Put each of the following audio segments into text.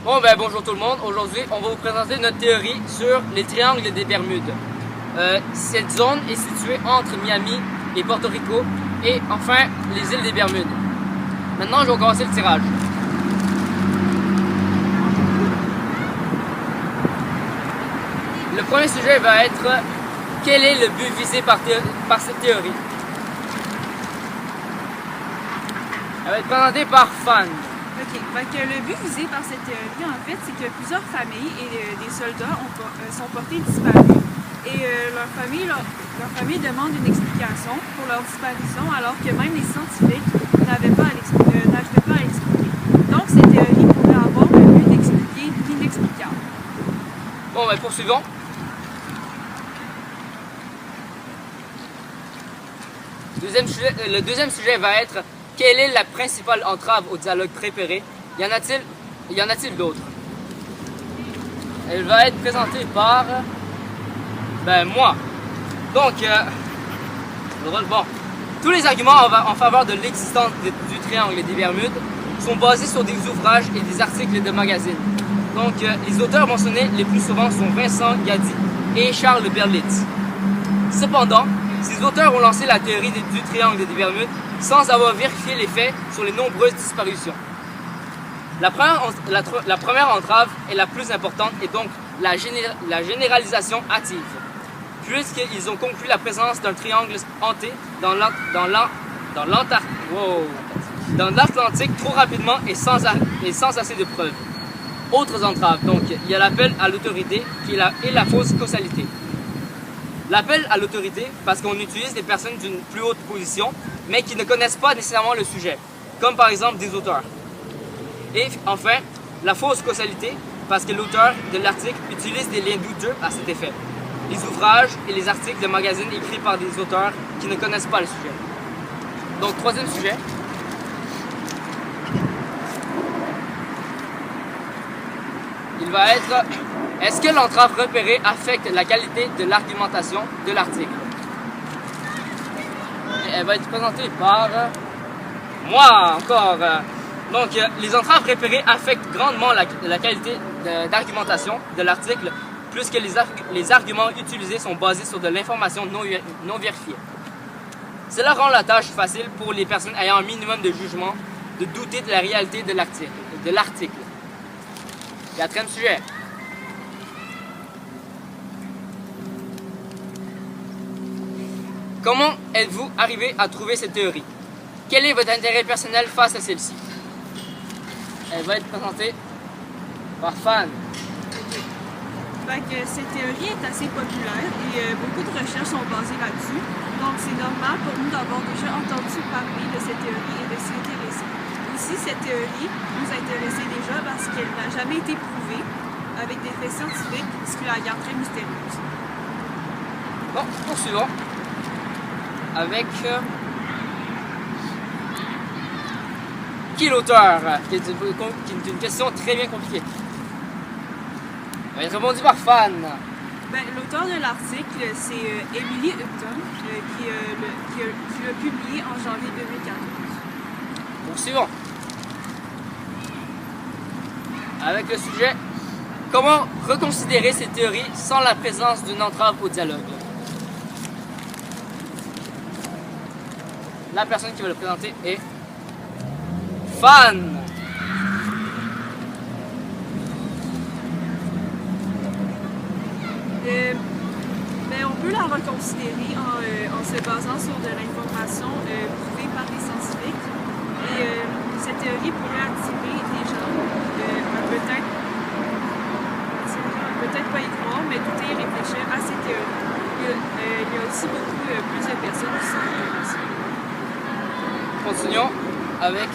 Bon ben bonjour tout le monde, aujourd'hui on va vous présenter notre théorie sur les triangles des Bermudes. Cette zone est située entre Miami et Porto Rico et enfin les îles des Bermudes. Maintenant je vais commencer le tirage. Le premier sujet va être quel est le but visé par cette théorie. Elle va être présentée par Fan. Ok, donc le but visé par cette théorie, en fait, c'est que plusieurs familles et des soldats sont portés disparus et leur famille demande une explication pour leur disparition alors que même les scientifiques n'arrivaient pas à l'expliquer. Donc cette théorie pourrait avoir le but d'expliquer l'inexplicable. Bon, ben poursuivons. Le deuxième sujet va être quelle est la principale entrave au dialogue préparé? Y en a-t-il d'autres? Elle va être présentée par moi. Donc, bon, tous les arguments en faveur de l'existence du triangle des Bermudes sont basés sur des ouvrages et des articles de magazines. Donc, les auteurs mentionnés les plus souvent sont Vincent Gadi et Charles Berlitz. Cependant, ces auteurs ont lancé la théorie du triangle des Bermudes sans avoir vérifié les faits sur les nombreuses disparitions. La première entrave est la plus importante et donc la généralisation hâtive, puisqu'ils ont conclu la présence d'un triangle hanté dans l'Atlantique trop rapidement et sans assez de preuves. Autres entraves, donc il y a l'appel à l'autorité et la fausse causalité. L'appel à l'autorité parce qu'on utilise des personnes d'une plus haute position mais qui ne connaissent pas nécessairement le sujet, comme par exemple des auteurs. Et enfin, la fausse causalité parce que l'auteur de l'article utilise des liens douteux à cet effet. Les ouvrages et les articles de magazines écrits par des auteurs qui ne connaissent pas le sujet. Donc, troisième sujet. Il va être est-ce que l'entrave repérée affecte la qualité de l'argumentation de l'article? Elle va être présentée par moi encore. Donc, les entraves repérées affectent grandement la qualité d'argumentation de l'article, puisque les arguments utilisés sont basés sur de l'information non vérifiée. Cela rend la tâche facile pour les personnes ayant un minimum de jugement de douter de la réalité de l'article. Quatrième sujet. Comment êtes-vous arrivé à trouver cette théorie? Quel est votre intérêt personnel face à celle-ci? Elle va être présentée par Fan. Cette théorie est assez populaire et beaucoup de recherches sont basées là-dessus. Donc c'est normal pour nous d'avoir déjà entendu parler de cette théorie et de s'y intéresser. Aussi, cette théorie nous intéressait déjà parce qu'elle n'a jamais été prouvée avec des faits scientifiques, ce qui la garde très mystérieuse. Bon, poursuivons avec qui est l'auteur, qui est une question très bien compliquée. Elle va être répondue par Fan. L'auteur de l'article, c'est Emily Upton, qui l'a publié en janvier 2014. Poursuivons avec le sujet comment reconsidérer cette théorie sans la présence d'une entrave au dialogue. La personne qui va le présenter est Fan. On peut la reconsidérer en se basant sur de l'information prouvée par des scientifiques. Et cette théorie pourrait attirer des gens peut-être pas y croire, mais douter et réfléchir à cette théorie. Il y a aussi beaucoup plus de personnes qui sont intéressées. Continuons avec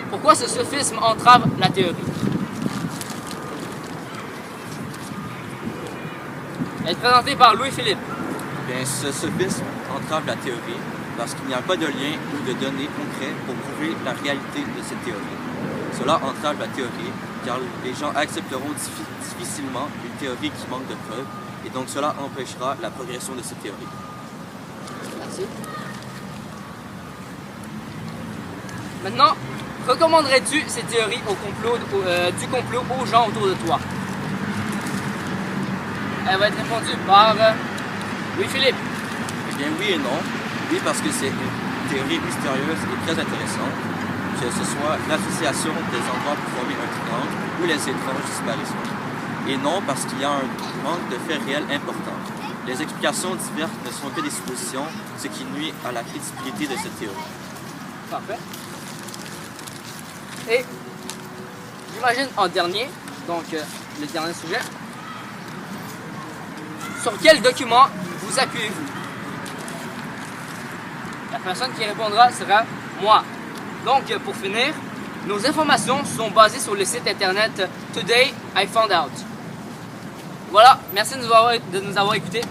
pourquoi ce sophisme entrave la théorie? Elle est présentée par Louis-Philippe. Bien, ce sophisme entrave la théorie parce qu'il n'y a pas de lien ou de données concrets pour prouver la réalité de cette théorie. Cela entrave la théorie car les gens accepteront difficilement une théorie qui manque de preuves et donc cela empêchera la progression de cette théorie. Merci. Maintenant, recommanderais-tu ces théories du complot aux gens autour de toi? Elle va être répondue par oui, Philippe. Eh bien, oui et non. Oui, parce que c'est une théorie mystérieuse et très intéressante, que ce soit l'association des endroits pour former un triangle ou les étranges disparitions. Et non, parce qu'il y a un manque de faits réels importants. Les explications diverses ne sont que des suppositions, ce qui nuit à la crédibilité de cette théorie. Parfait. Et j'imagine en dernier, donc le dernier sujet, sur quel document vous appuyez-vous? La personne qui répondra sera moi. Donc pour finir, nos informations sont basées sur le site internet Today I Found Out. Voilà, merci de nous avoir écoutés.